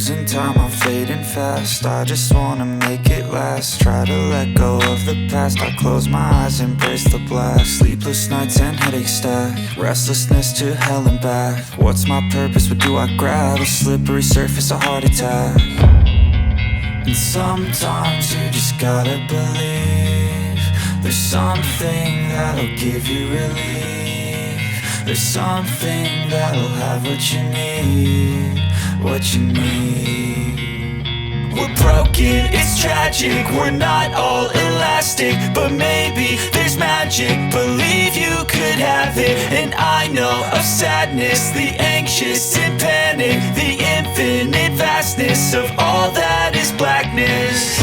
losing time, I'm fading fast. I just wanna make it last. Try to let go of the past. I close my eyes, embrace the blast. Sleepless nights and headaches stack. Restlessness to hell and back. What's my purpose, what do I grab? A slippery surface, a heart attack. And sometimes you just gotta believe there's something that'll give you relief. There's something that'll have what you need, what you need. We're broken, it's tragic, we're not all elastic, but maybe there's magic. Believe you could have it. And I know of sadness, the anxious and panic, the infinite vastness of all that is blackness.